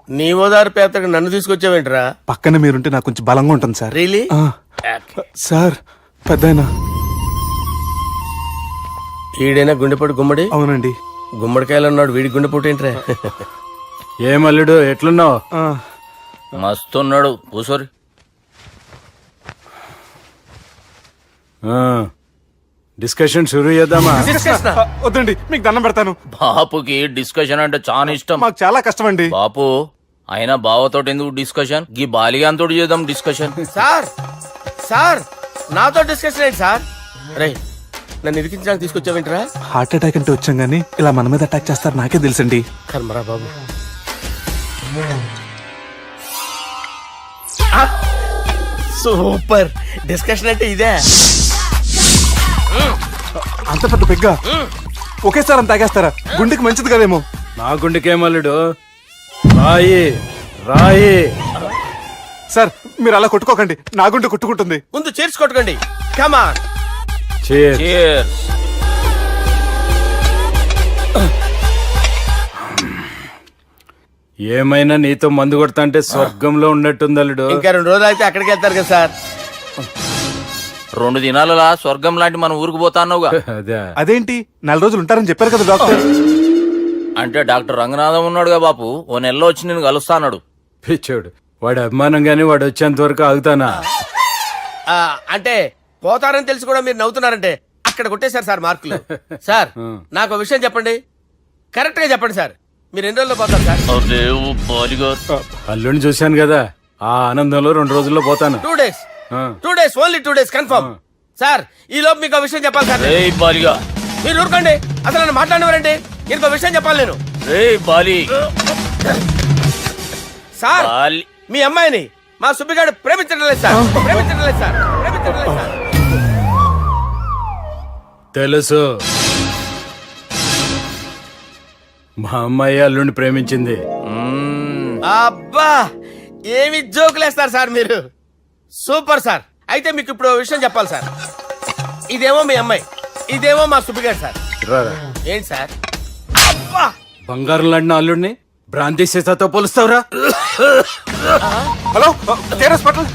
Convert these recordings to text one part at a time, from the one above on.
నీ ఓదారు పేదకు నన్ను తీసుకొచ్చావేంట్రా? పక్కన మీరుంటే నాకు కొంచెం బలంగా ఉంటుంది సార్. రియలీ? సార్ పెద్దయినా. ఈడైనా గుండెపోటు గుమ్మడి? అవునండి. గుమ్మడికాయలు అన్నాడు, వీడి గుండెపోటు ఏంట్రా? ఏమల్లుడు ఎట్లున్నావు? మస్తున్నాడు కూసోరి. డిస్కషన్ షురూ చేద్దామా? వద్దండి, మీకు దండం పెడతాను. బాపుకి డిస్కషన్ అంటే చాలా ఇష్టం. మాకు చాలా కష్టం అండి. బాపు అయినా బావతోటి ఎందుకు డిస్కషన్? గీ బాలిగాంతో చేద్దాం డిస్కషన్. సార్ సార్ నాతో డిస్కషన్ ఏంటి సార్? రే నన్ను ఇరికించడానికి తీసుకొచ్చావేంట్రా? హార్ట్ అటాక్ అంటే వచ్చాం గానీ ఇలా మన మీద అటాక్ చేస్తారు నాకే తెలుసండి. కర్మరా బాబు. సూపర్ డిస్కషన్ అంటే ఇదే. అంత పెద్ద పెగ్గ ఒకేసారి అంత తాగేస్తారా? గుండెకి మంచిది కదేమో. నా గుండెకేమల్లుడు రాయి రాయి. సార్ మీరు అలా కొట్టుకోకండి, నా గుండె కొట్టుకుంటుంది. ముందు చేర్చి కొట్టుకోండి. కమాన్. Cheers. ఏమైనా నీతో మందు కొడతా అంటే స్వర్గంలో ఉన్నట్టుంది అల్లుడు. ఇంకా 2 రోజులు అయితే అక్కడికి వెళ్తారు కదా సార్. 2 దినాలలా స్వర్గం లాంటి మన ఊరికి పోతాన్నావుగా. అదే అదేంటి 4 రోజులు ఉంటారని చెప్పారు కదా డాక్టర్. అంటే డాక్టర్ రంగనాథం ఉన్నాడుగా బాపు, ఓ నెలలో వచ్చి నేను కలుస్తా అన్నాడు. పిచ్చోడు, వాడి అభిమానం గాని వాడు వచ్చేంత వరకు ఆగుతానా? అంటే పోతారని తెలిసి కూడా మీరు నవ్వుతున్నారంటే అక్కడ కొట్టేశారు సార్ మార్కులు. సార్ నాకు విషయం చెప్పండి, కరెక్ట్ గా చెప్పండి సార్. మీరు ఎన్ని రోజుల్లో పోతారు సార్? అల్లుడిని చూశాను కదా, ఆ ఆనందంలో 2 రోజుల్లో పోతాను. 2 days. 2 days, only 2 days confirm. Sir ఈ లోపు మీకు విషయం చెప్పాలి సార్. బాలిగా మీరు ఊరుకోండి, అసలు నన్ను మాట్లాడినవారండి. ఇంకో విషయం చెప్పాలి నేను. బాలి సార్ బాలి మీ అమ్మాయిని మా సుబ్బిగాడు ప్రేమించడం లేదు సార్. ప్రేమించడం లేదు సార్. ప్రేమించడం లేదు సార్. తెలుసు, మా అమ్మాయి అల్లుడిని ప్రేమించింది. అబ్బా ఏమి జోకులేస్తారు సార్ మీరు. Super sir. అయితే మీకు ఇప్పుడు ఓ విషయం చెప్పాలి సార్. ఇదేమో మీ అమ్మాయి, ఇదేమో మా సుబ్బిగాడు సార్. రారా. ఏంటి సార్? అబ్బా బంగారం లాంటి అల్లుడిని భ్రాంతి సీతతో పోలుస్తావురా? హలో కేరస్ పటల్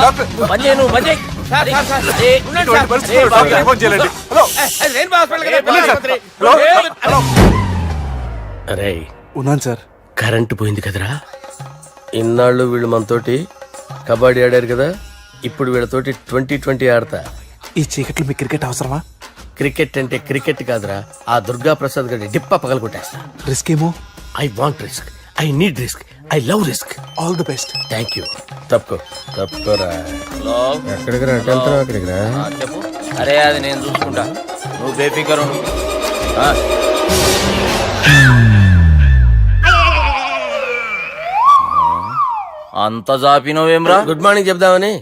డాక్టర్. మంజేను మంజే సార్ సార్ సార్ ఉండండి ఇటువంటి సార్. పరిస్థితుల్లో డాక్టర్కి ఫోన్ చేయాలండి. హలో రెయిన్బో హాస్పిటల్ కదా, వెళ్ళండి సార్. ఆసుపత్రి. Hello hello. అరే ఉన్నాను సార్. కరెంటు పోయింది కదరా. ఇన్నాళ్ళు వీళ్ళు మనతోటి కబడ్డీ ఆడారు కదా, ఇప్పుడు వీళ్ళతోటి 2020 ఆడతా. ఈ చీకట్లో మీ క్రికెట్ అవసరమా? క్రికెట్ అంటే క్రికెట్ కాదురా, ఆ దుర్గా ప్రసాద్ గారి డిప్ప పగలు కొట్టేస్తా. రిస్క్ ఏమో. I want risk, I need risk, I love risk. All the best. Thank you. తప్పుకోరా. ఎక్కడికి రా? అక్కడికి రా. చెప్పు. అరే అది నేను చూసుకుంటా, నువ్వు బేఫికర్ ఉండు. అంత జాపినవేమ్రా? గుడ్ మార్నింగ్ చెప్దామని.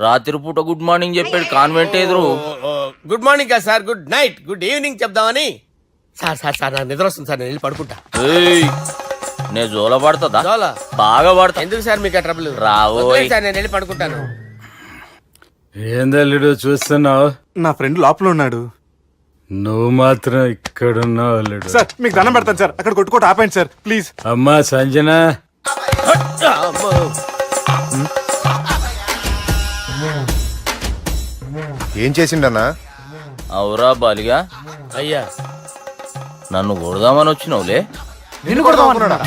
రాత్రి పూట గుడ్ మార్నింగ్ చెప్పాడు కాన్వెంట్ ఎదురు. గుడ్ మార్నింగ్ కాదు sir, good night, good evening చెప్దామని. సార్ సార్ సార్ నాకు నిద్ర వస్తుంది సార్, నేను వెళ్ళి పడుకుంటా. నేను జోల పడుతుందా? జోలా? బాగా పడతా. ఎందుకు సార్ మీకు ట్రబుల్? రావోయ్ సార్ నేను వెళ్ళి పడుకుంటాను. ఏందల్లుడు చూస్తున్నావు? నా ఫ్రెండ్ లోపల ఉన్నాడు. నువ్వు మాత్రం ఇక్కడున్నావు అల్లుడు. సార్ మీకు దండం పెడతాను సార్, అక్కడ కొట్టుకోట ఆపండి సార్ ప్లీజ్. అమ్మా సంజన, ఏం చేసిండన్నా? అవురా బాలిగా, అయ్యా నన్ను కొడదామని వచ్చినావులే. నిన్ను కొడదామన్నాడా?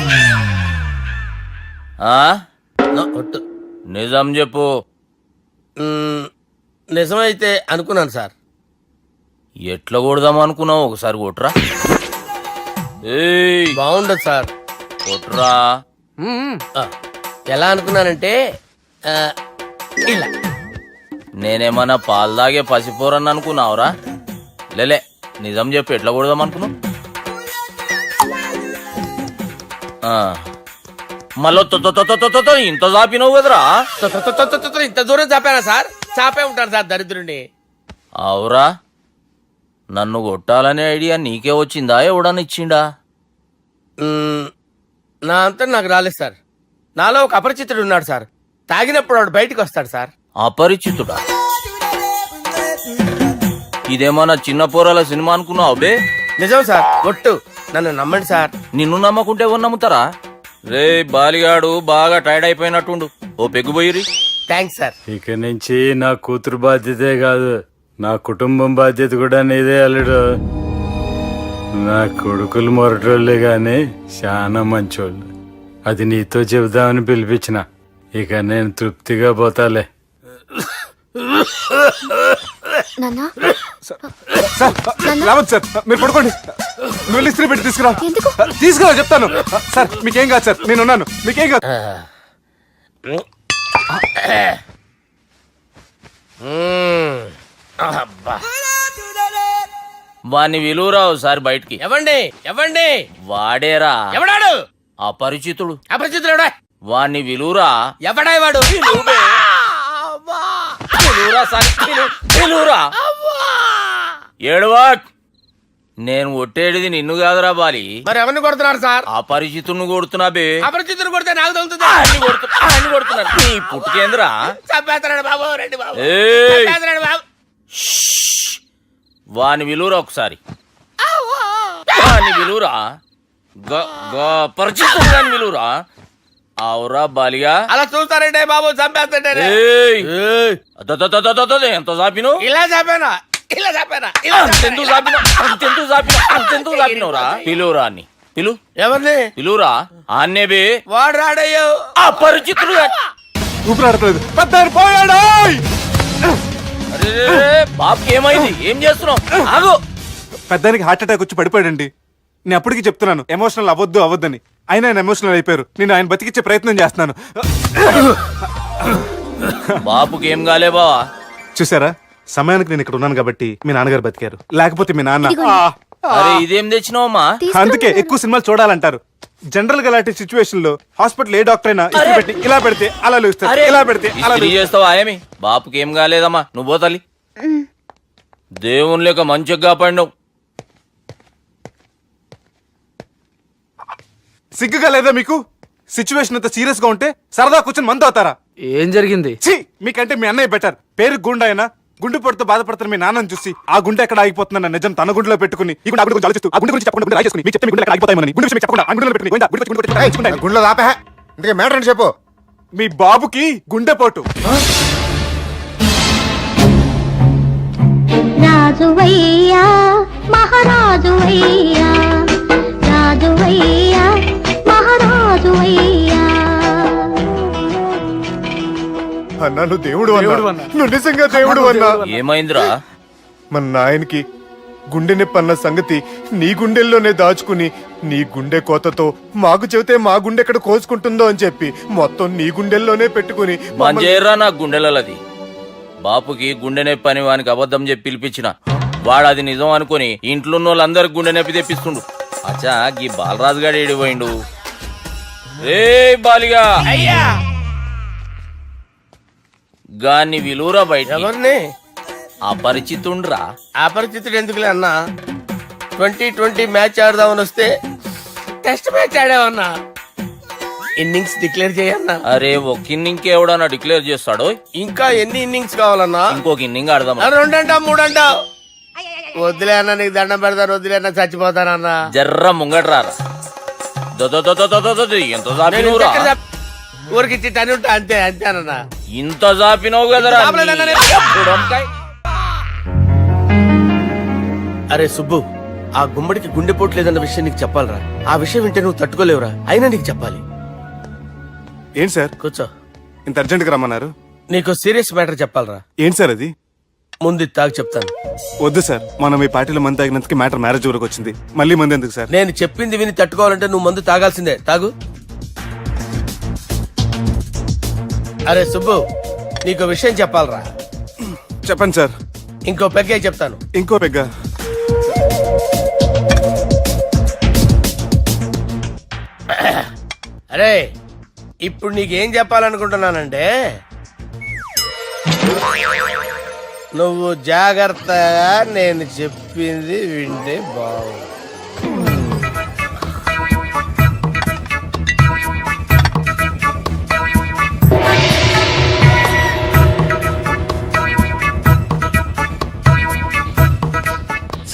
నిజం చెప్పు. నిజమైతే అనుకున్నాను సార్. ఎట్లా కొడదాం అనుకున్నావు? ఒకసారి కొట్రా. బాగుండదు సార్. కొట్రా. ఎలా అనుకున్నానంటే ఇలా. నేనేమన్నా పాలు తాగే పసిపోరని అనుకున్నావురా? లేలే, నిజం చెప్పు, ఎట్లా కొడదాం అనుకున్నావు? మళ్ళీ ఇంత చాపినావు కదరా? ఇంత దూరం చాపానా సార్? చాపే ఉంటాను సార్ దరిద్రుడిని. అవురా, నన్ను కొట్టాలనే ఐడియా నీకే వచ్చిందా? ఎవడన్నా ఇచ్చిండా? నా అంతా నాకు రాలేదు సార్. నాలో ఒక అపరిచితుడు ఉన్నాడు సార్. తాగినప్పుడు వాడు బయటికి వస్తాడు సార్. అపరిచితుడా? ఇదేమన్నా చిన్న పోరాల సినిమా అనుకున్నావు బే? నిజం సార్, ఒట్టు, నన్ను నమ్మండి సార్. నిన్ను నమ్మకుంటే ఎవరు నమ్ముతారా? రే బాలిగాడు బాగా టైర్డ్ అయిపోయినట్టుండు, ఓ పెగ్గు పోయిరి. Thanks sir. ఇక నుంచి నా కూతురు బాధ్యతే కాదు, నా కుటుంబం బాధ్యత కూడా నీదే అల్లుడు. నా కొడుకులు మొరటోళ్ళే గాని చాలా మంచోళ్ళు. అది నీతో చెబుదామని పిలిపించిన. ఇక నేను తృప్తిగా పోతాలే. నాన్నా సార్ రావద్దు సార్, మీరు పడుకోండి. నువ్వు వెళ్ళి ఇస్త్రీ పెట్టి తీసుకురా. ఎందుకు? తీసుకురా చెప్తాను. సార్ మీకేం కాదు సార్, నేను ఉన్నాను, మీకేం కాదు. అబ్బా. వాణ్ణి విలువరావు సార్ బయటికి. ఎవండి ఎవండి? వాడేరా ఎవడాడు? అపరిచితుడు. అపరిచితుడు ఎవడా? వాణ్ణి విలువరా. ఎవడా వాడు? విలువరా సార్, విలువరా. ఏడవాక్, నేను ఒట్టేడిది నిన్ను కాదురా బాలి, మరి ఎవరిని కొడుతున్నారు సార్? అపరిచితుడిని కొడుతున్నా బే. అపరిచితుడు కొడితే నాకు తగులుతుంది. అన్ని కొడుతున్నా నీ పుట్టుకేంద్రా. చంపేస్తున్నాడు బాబు, రండి బాబు. ఏయ్, చంపేస్తున్నాడు బాబు. వాని విలువరా ఒకసారి. వాని విలువరా. పరిచితుడు గాని విలువరా. అవురా బాలిగా. అలా చూస్తారంటే బాబు, చంపేస్తాడే. ఏయ్, ఎంత చాపిను. ఇలా చంపానా? ఇలా చంపానా? అంతెందుకు చాపిన, అంతెందుకు చాపిన, అంతెందుకు చాపినవురా. పిలువురా అని పిలు. ఎవరిని? పిలువురా. ఆన్నే బే. వాడు రాడయ్యో. అపరిచితుడు గాని. ఊపిరాడట్లేదు. పెద్ద ఆయన పోయాడు. అరే బాబుకి ఏమైంది? ఏం చేస్తున్నావు? ఆగు. పెద్దానికి హార్ట్ అటాక్ వచ్చి పడిపోయాడండి. నేను అప్పటికి చెప్తున్నాను ఎమోషనల్ అవ్వద్దని. అయినా ఆయన ఎమోషనల్ అయిపోయారు. నేను ఆయన బతికిచ్చే ప్రయత్నం చేస్తున్నాను. బాబుకి ఏం కాలే బావా. చూసారా, సమయానికి నేను ఇక్కడ ఉన్నాను కాబట్టి మీ నాన్నగారు బతికారు. లేకపోతే మీ నాన్న అరే ఇదేం తెచ్చినావమ్మా? అందుకే ఎక్కువ సినిమాలు చూడాలంటారు. జనరల్ గా అలాంటి సిచ్యువేషన్ లో హాస్పిటల్ ఏ డాక్టర్ అయినా ఇస్త్రీ పెట్టి ఇలా పెడితే అలా లూస్తారు, ఇలా పెడితే అలా ఇస్త్రీ చేస్తావా ఏమి? బాపుకి ఏం కాలేదమ్మా, నువ్వు పోతల్లి. దేవుని లేక మంచిగా కాపాడినావు. సిగ్గుగా లేదా మీకు? సిచ్యువేషన్ అంత సీరియస్ గా ఉంటే సరదా కూర్చొని మందు అవుతారా? ఏం జరిగింది? ఛీ, మీకంటే మీ అన్నయ్య బెటర్. పేరు గుండె అయినా గుండె పడుతూ బాధపడుతున్న మీ నాన్నని చూసి ఆ గుండె ఎక్కడ ఆగిపోతుందన్న నిజం తన గుండెలో పెట్టుకుని ఈ గుండె గురించి ఆలోచిస్తూ ఆ గుండె గురించి చెప్పకుండా రాజేసుకుని మీకు చెప్తే మీ గుండె ఎక్కడ ఆగిపోతాయని గుండె విషయం చెప్పకుండా ఆ గుండెలో పెట్టుకుని గోవిందా, గుండె గుండె గుండె గుండె గుండె. గుండెలో ఆపే ఇంతకీ మ్యాటర్ అని చెప్పు. మీ బాబుకి గుండెపోటు. రాజువయ్యా మహారాజువయ్యా, రాజువయ్యా మహారాజువయ్యా. అన్నా నువ్వు దేవుడు అన్నా, నువ్వు నిజంగా దేవుడు అన్నా. ఏమైందిరా? మన నాయనకి గుండె నొప్పి అన్న సంగతి నీ గుండెల్లోనే దాచుకుని నీ గుండె కోతతో మాకు చెబితే మా గుండె ఎక్కడ కోసుకుంటుందో అని చెప్పి మొత్తం నీ గుండెల్లోనే పెట్టుకుని మంజేరా నా గుండెలది. బాపుకి గుండె నొప్పి అని వానికి అబద్ధం చెప్పి పిలిపించిన వాడు అది నిజం అనుకుని ఇంట్లో ఉన్న వాళ్ళందరికి గుండె నొప్పి తెప్పిస్తుండు. అచ్చా గీ బాలరాజు గారు ఏడిపోయిండు. రే బాలిగా, అయ్యా గాన్ని విలువరా బయట. ఎవరిని? అపరిచితుండ్రా. అపరిచితుడు ఎందుకులే అన్నా? 2020 మ్యాచ్ ఆడదామని వస్తే టెస్ట్ మ్యాచ్ ఆడామన్నా. ఇన్నింగ్స్ డిక్లేర్ చేయన్నా. అరే ఒక ఇన్నింగ్ ఎవడన్నా డిక్లేర్ చేస్తాడు? ఇంకా ఎన్ని ఇన్నింగ్స్ కావాలన్నా? ఇంకొక ఇన్నింగ్ ఆడదాం. 2 అంటావు 3 అంటావు. వద్దులే అన్న, నీకు దండం పెడతాను. వద్దులే అన్న, చచ్చిపోతానన్నా. జర్ర ముంగట్రా. ఎంత చాపినవురా? ఊరికి ఇచ్చి టని ఉంటా, అంతే అంతేనన్నా. ఇంత చాపినవు కదరా. చాపలేదన్నా నేను. చూడంకాయ్. అరే సుబ్బు, ఆ గుమ్మడికి గుండెపోటు లేదన్న విషయం నీకు చెప్పాలరా. ఆ విషయం వింటే నువ్వు తట్టుకోలేవురా. అయినా నీకు చెప్పాలి. ఏంటి సార్ కూర్చో. ఇంత అర్జెంట్ గా రమ్మన్నారు? నీకు సీరియస్ మ్యాటర్ చెప్పాలరా. ఏంటి సార్ అది? ముందు ఇది తాగు చెప్తాను. వద్దు సార్, మనం ఈ పార్టీలో మంది తాగినందుకు మ్యాటర్ మ్యారేజ్ వరకు వచ్చింది. మళ్ళీ మంది ఎందుకు సార్? నేను చెప్పింది విని తట్టుకోవాలంటే నువ్వు మందు తాగాల్సిందే. తాగు. అరే సుబ్బు, నీకు విషయం చెప్పాలరా. చెప్పండి సార్. ఇంకో పెగ్గే చెప్తాను. ఇంకో పెగ్గా? అరే ఇప్పుడు నీకేం చెప్పాలనుకుంటున్నానంటే, నువ్వు జాగ్రత్తగా నేను చెప్పింది వింటే బాగు.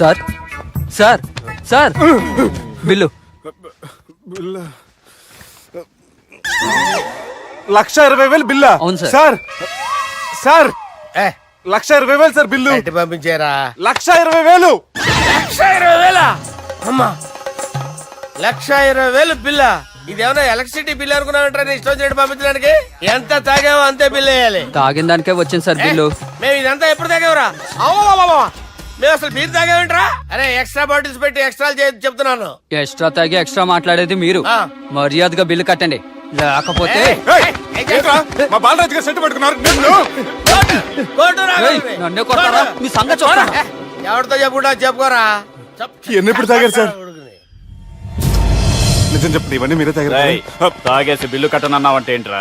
Sir sir sir bill. 1,20,000 బిల్లా? అవును సార్. సార్ సార్ ఏ, 1,20,000 సార్ బిల్లు. ఎట్టి పంపించారా? 1,20,000. 1,20,000 అమ్మా, 1,20,000 బిల్ల. ఇదేమన్నా ఎలక్ట్రిసిటీ బిల్ అనుకున్నామంటారా? నీ ఇష్టం వచ్చినట్టు పంపించడానికి ఎంత తాగామో అంతే బిల్ వేయాలి. తాగిన దానికే వచ్చింది సార్ బిల్లు. మేము ఇదంతా ఎప్పుడు తాగేవరా? అవ్వ, మేము అసలు బీర్ తాగేమంటారా? అరే ఎక్స్ట్రా బాటిల్స్ పెట్టి ఎక్స్ట్రా చెప్తున్నాను. ఎక్స్ట్రా తాగి ఎక్స్ట్రా మాట్లాడేది మీరు. ఆ. మర్యాదగా బిల్లు కట్టండి, లేకపోతే ఏయ్, ఏంట్రా? మా బాలరాజు గారు సెట్ పెట్టుకున్నారు. నిన్ను కోర్టు రా. ఏయ్, నన్నే కొడతారా? మీ సంగతి చూస్తాను. ఎవరితో చెప్పుకుంటా చెప్పుకోరా. ఎన్నెప్పుడు తాగారు సార్? నిజం చెప్తే ఇవన్నీ మీరే తాగారు. తాగేసి బిల్లు కట్టనన్నావంటే ఏంట్రా?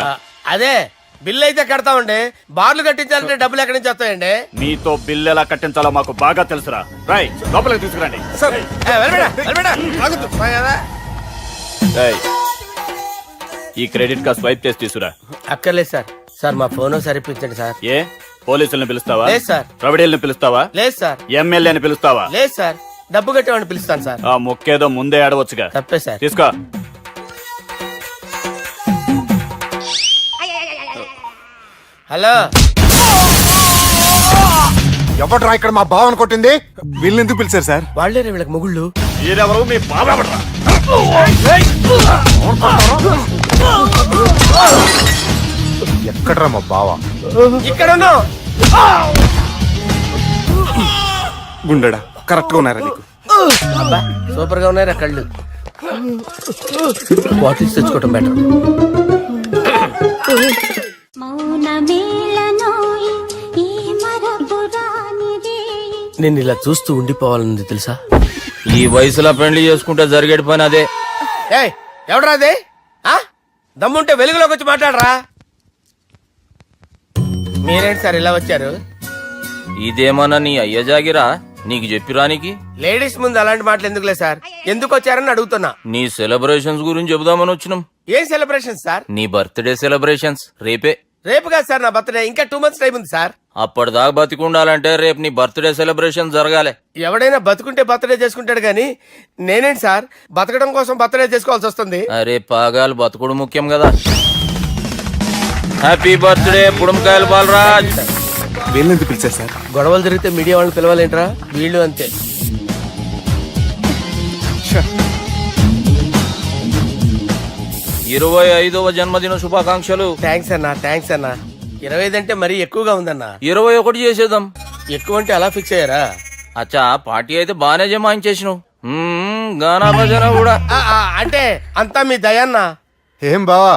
అదే బిల్లు అయితే కడతామండి, బార్లు కట్టించాలంటే డబ్బులు ఎక్కడి నుంచి వస్తాయండి? మీతో బిల్లు ఎలా కట్టించాలో మాకు బాగా తెలుసురా. రై లోపలికి తీసుకురండి. రేయ్, ఈ క్రెడిట్ కార్డ్ స్వైప్ చేసి తీసుకురా. అక్కర్లేదు సార్. సార్ మా ఫోన్ సరిపించండి సార్. ఏ పోలీసుల్ని పిలుస్తావా? లేదు సార్. ప్రొవిడీల్ని పిలుస్తావా? లేదు సార్. ఎమ్మెల్యేని పిలుస్తావా? లేదు సార్. డబ్బు కట్టేవాడిని పిలుస్తాను సార్. ఆ మొక్కేదో ముందే ఆడవచ్చుగా. తప్పే సార్. తీసుకో. హలో, ఎవడ్రా ఇక్కడ మా బావని కొట్టింది? వీళ్ళని ఎందుకు పిలిచారు సార్? వాళ్ళే వీళ్ళకి మొగుళ్ళు. మీరెవరు? మీ బాబా పడరా. ఎక్కడ్రా మా బావ? ఇక్కడ ఉన్నావు. గుండెడా కరెక్ట్ గా ఉన్నారా నీకు? అబ్బా సూపర్ గా ఉన్నాయిరా కళ్ళు. బాటిల్స్ తెచ్చుకోవటం బెటర్. నేను ఇలా చూస్తూ ఉండిపోవాలనుంది తెలుసా? ఈ వయసులో పెళ్లి చేసుకుంటే జరిగేటి పని అదే. ఏయ్ ఎవడరా అదే? దమ్ముంటే వెలుగులోకి వచ్చి మాట్లాడరా. మీరేంటి సార్ ఇలా వచ్చారు? ఇదేమన్నా నీ అయ్య జాగిరా? నీకు చెప్పిరానికి? లేడీస్ ముందు అలాంటి మాటలు ఎందుకులే సార్, ఎందుకు వచ్చారని అడుగుతున్నా. నీ సెలబ్రేషన్స్ గురించి చెబుదామని వచ్చినాం. ఏం సెలబ్రేషన్ సార్? నీ బర్త్డే సెలబ్రేషన్స్ రేపే. రేపు కాదు సార్ నా బర్త్డే, ఇంకా 2 months టైం ఉంది సార్. అప్పటిదాకా బతికుండాలంటే రేపు నీ బర్త్డే సెలబ్రేషన్ జరగాలి. ఎవడైనా బతుకుంటే బర్త్డే చేసుకుంటాడు కానీ నేనేంటి సార్ బతకడం కోసం బర్త్డే చేసుకోవాల్సి వస్తుంది? అరే పాగాలు బతుకుడు ముఖ్యం కదా. హ్యాపీ బర్త్డే పుడుమకాయలు బాలరాజ్. వీళ్ళని ఎందుకు పిలిచారు సార్? గొడవలు జరిగితే మీడియా వాళ్ళని పిలవాలేంట్రా? వీళ్ళు అంతే. 25వ జన్మదిన శుభాకాంక్షలు. థ్యాంక్స్ అన్నా, థ్యాంక్స్ అన్నా. 25 అంటే మరీ ఎక్కువగా ఉందన్నా. 21 చేసేద్దాం. ఎక్కువ అంటే అలా ఫిక్స్ అయ్యారా? అచ్చా పార్టీ అయితే బానే జమాయించేసినావు. గానా భజన కూడా. అంటే అంతా మీ దయన్నా. ఏం బావా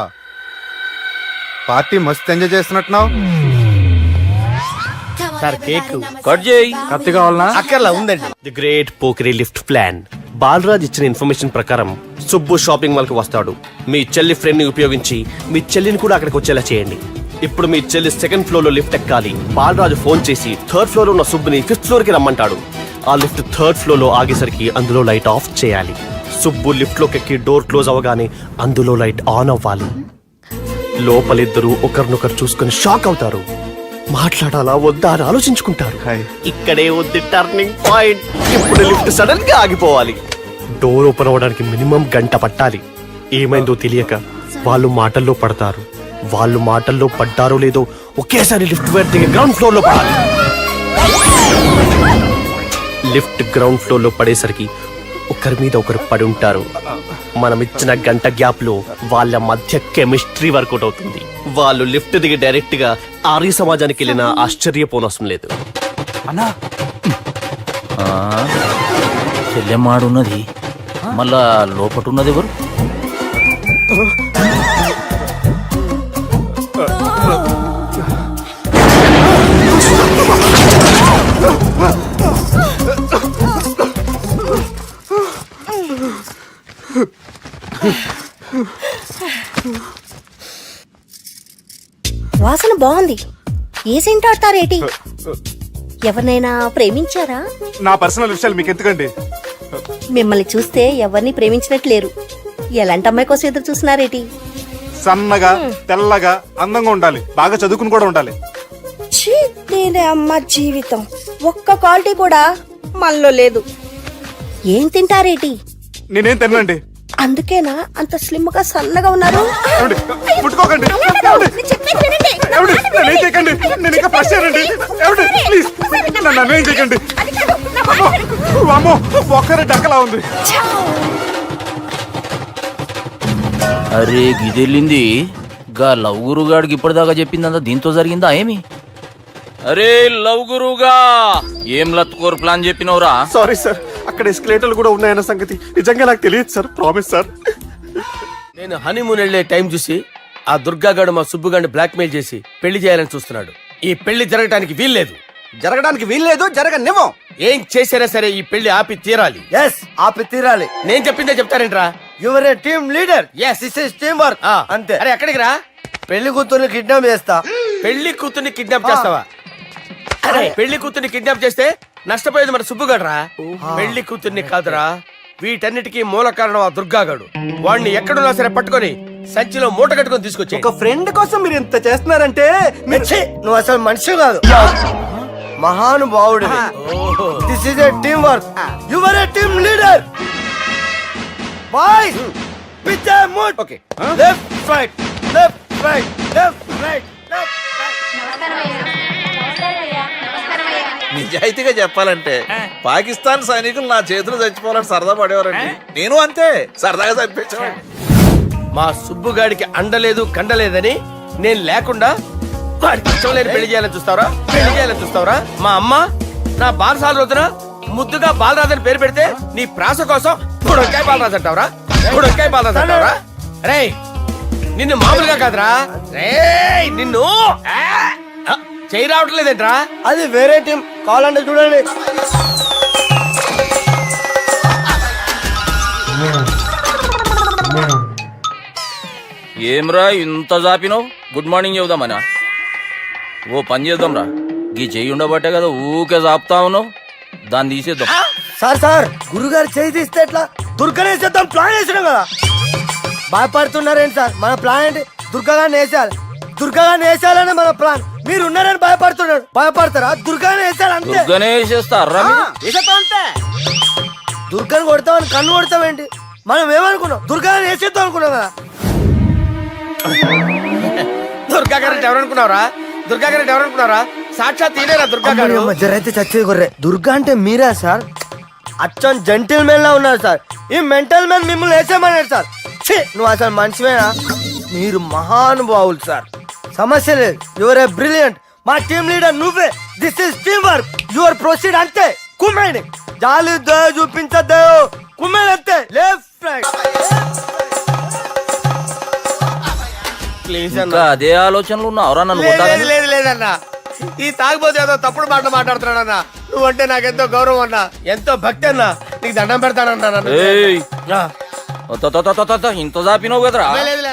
పార్టీ మస్తు ఎంజాయ్ చేస్తున్నట్టున్నావు. సార్ కేక్ కట్ చేయి. కత్తి కావాలనా? అక్కర్లా ఉందండి. ది గ్రేట్ పోకరీ లిఫ్ట్ ప్లాన్. బాలరాజ్ ఇచ్చిన ఇన్ఫర్మేషన్ ప్రకారం సుబ్బు షాపింగ్ మాల్ కి వస్తాడు. మీ చెల్లి ఫ్రెండ్ ని ఉపయోగించి మీ చెల్లిని కూడా అక్కడికి వచ్చేలా చేయండి. ఇప్పుడు మీ చెల్లి 2nd ఫ్లోర్ లో లిఫ్ట్ ఎక్కాలి. బాలరాజు ఫోన్ చేసి 3rd ఫ్లోర్ ఉన్న సుబ్బుని 5th ఫ్లోర్ కి రమ్మంటాడు. ఆ లిఫ్ట్ 3rd ఫ్లోర్ లో ఆగేసరికి అందులో లైట్ ఆఫ్ చేయాలి. సుబ్బు లిఫ్ట్ లోకి ఎక్కి డోర్ క్లోజ్ అవ్వగానే అందులో లైట్ ఆన్ అవ్వాలి. లోపలిద్దరూ ఒకరినొకరు చూసుకుని షాక్ అవుతారు. మాట్లాడాలా వద్దా అని ఆలోచించుకుంటారు. ఇక్కడే ఉంది టర్నింగ్ పాయింట్. ఇప్పుడు లిఫ్ట్ సడన్ గా ఆగిపోవాలి. డోర్ ఓపెన్ అవ్వడానికి మినిమం గంట పట్టాలి. ఏమైందో తెలియక వాళ్ళు మాటల్లో పడతారు. వాళ్ళు మాటల్లో పడ్డారో లేదో ఒకేసారి లిఫ్ట్ వైర్ దిగి గ్రౌండ్ ఫ్లోర్ లో పడాలి. లిఫ్ట్ గ్రౌండ్ ఫ్లోర్ లో పడేసరికి ఒకరి మీద ఒకరు పడి ఉంటారు. మనం ఇచ్చిన గంట గ్యాప్ లో వాళ్ళ మధ్య కెమిస్ట్రీ వర్కౌట్ అవుతుంది. వాళ్ళు లిఫ్ట్ దిగి డైరెక్ట్ గా ఆర్య సమాజానికి వెళ్ళినా ఆశ్చర్యపోనవసరం లేదు. అన్నా చెల్లెమ్మాడున్నది, మళ్ళా లోపటున్నది ఎవరు? వాసన బాగుంది. ఏ సెంట్ ఆడతారేటి? ఎవరినైనా ప్రేమించారా? నా పర్సనల్ విషయాలు మీకు ఎందుకండి? మిమ్మల్ని చూస్తే ఎవరిని ప్రేమించినట్లేరు. ఎలాంటి అమ్మాయి కోసం ఎదురు చూస్తున్నారేటి? సన్నగా తెల్లగా అందంగా ఉండాలి, బాగా చదువుకుని కూడా ఉండాలి. ఛీ, నేనే అమ్మ జీవితం ఒక్క క్వాలిటీ కూడా మనలో లేదు. ఏం తింటారేటి? నేనేం తినండి. అందుకేనా అంత స్లిమ్ గా సన్నగా ఉన్నారు? ఏమండి? ముట్టుకోకండి. నేను చెప్పేది వినండి. ఏమండి? నన్ను ఏం చేయకండి. నేను ఇంకా ఫ్రెష్ అయ్యానండి. ఏమండి? ప్లీజ్ నన్ను ఏం చేయకండి. అది కాదు, నా మాట విను. అమ్మో ఒక్కరే డక్కలా ఉంది. అరే గిదెళ్ళింది గా లవ్ గురుగాడికి ఇప్పటిదాకా చెప్పిందంతా దీంతో జరిగిందా ఏమి? అరే లవ్ గురుగా ఏం లత్కోర్ ప్లాన్ చెప్పినవురా? సారీ సార్, అక్కడ ఎస్కలేటర్లు కూడా ఉన్నాయన్న సంగతి నిజంగా నాకు తెలియదు సార్. Promise sir. నేను హనీమూన్ వెళ్లే టైం చూసి ఆ దుర్గాగాడు మా సుబ్బుగాడిని బ్లాక్మెయిల్ చేసి పెళ్లి చేయాలని చూస్తున్నాడు. ఈ పెళ్లి జరగటానికి వీల్లేదు. జరగడానికి వీల్లేదు, జరగనివ్వం. ఏం చేసినా సరే ఈ పెళ్లి ఆపి తీరాలి. ఎస్, ఆపి తీరాలి. నేను చెప్పిందే చెప్తారేంట్రా? Your A team leader. Yes. This is teamwork. అంతే. అరే ఎక్కడికి రా? పెళ్లి కూతుర్ని కిడ్నాప్ చేస్తా. పెళ్లి కూతుర్ని కిడ్నాప్ చేస్తావా? అరే పెళ్లి కూతుర్ని కిడ్నాప్ చేస్తే నష్టపోయేది మన సుబ్బుగాడ్రా. పెళ్లి కూతుర్ని కాదురా, వీటన్నిటికీ మూల కారణం ఆ దుర్గాగాడు. వాణ్ణి ఎక్కడున్నా సరే పట్టుకొని సంచిలో మూట కట్టుకొని తీసుకొచ్చి ఒక ఫ్రెండ్ కోసం మీరు ఇంత చేస్తున్నారంటే నువ్వు అసలు మనిషి కాదు, మహానుభావుడు. This is a team work. Your A team leader. Boys with a mood. Okay left right, left right, left right, left నిజాయితీగా చెప్పాలంటే పాకిస్తాన్ సైనికులు నా చేతులు చచ్చిపోవాలని సరదా పడేవారండి. నేను అంతే సరదాగా చనిపించేవాడిని. మా సుబ్బుగాడికి అండలేదు కండలేదని నేను లేకుండా వాడికి ఇష్టం లేని పెళ్లి చేయాలని చూస్తావరా? పెళ్లి చేయాలని చూస్తావరా? మా అమ్మ నా బాలసాల రోజున ముద్దుగా బాలరాజు పేరు పెడితే నీ ప్రాస కోసం గుడొక్కాయ బాలరాజు అంటావరా? గుడొక్కాయ బాలరాజు అంటావరా? రే నిన్ను మామూలుగా కాదురా, రే నిన్ను చేయి రావట్లేదేంట్రా? అది వేరే టీం. కావాలంటే చూడండి. ఏమ్రా ఇంత జాపినావు? Good morning చెబుదామనా? ఓ పని చేద్దాంరా, గీ చెయ్యి ఉండబట్టే కదా ఊకే జాపుతా ఉన్నావు. దాన్ని తీసేద్దాం. సార్ గురుగారు చేయి తీస్తే ఎట్లా? దుర్గనేసేద్దాం ప్లాన్ వేసినాం కదా. భయపడుతున్నారేంటి సార్? మన ప్లాన్ ఏంటి? దుర్గాగాన్ని వేసేయాలి. దుర్గాగాన్ని వేసేయాలని మన ప్లాన్. మీరు ఉన్నారని భయపడుతున్నాడు. భయపడతారా? దుర్గాని వేసేయాలి అంతే. దుర్గనే వేసేస్తారా? వేసేద్దాం అంతే. దుర్గాని కొడతామని కన్ను కొడతామేంటి? మనం ఏమనుకున్నాం? దుర్గాని వేసేద్దాం అనుకున్నాం కదా. దుర్గా గారు ఎవరనుకున్నారా? దుర్గా గారు ఎవరనుకున్నారా? సాక్షాత్ తీరేరా దుర్గా గారు. జరైతే చచ్చేది కొర్రే. దుర్గా అంటే మీరా సార్? అచ్చం జెంటిల్ మెన్ లా ఉన్నారు సార్. ఈ మెంటల్ మెన్ మిమ్మల్ని వేసేమన్నాడు సార్. ఛీ, నువ్వు అసలు మనిషివేనా? మీరు మహానుభావులు సార్. సమస్య లేదు. Your a brilliant. మా టీమ్ లీడర్ నువ్వే. This is team work. Your proceed అంతే. కుమ్మేయండి. జాలి దయ చూపించద్దు. కుమ్మేయండి అంతే. Left right. ప్లీజ్ ఇంకా అదే ఆలోచనలు ఉన్నావురా నన్ను లేదు కొట్టాలని? లేదు లేదన్నా, ఈ తాగిపోతే ఏదో తప్పుడు మాట మాట్లాడుతున్నాడన్నా. నువ్వంటే నాకెంతో గౌరవం అన్నా, ఎంతో భక్తి అన్నా. నీకు దండం పెడతానన్నా. ఏయ్, ఇంత జాపినావు కదరా? లేదు అన్నా.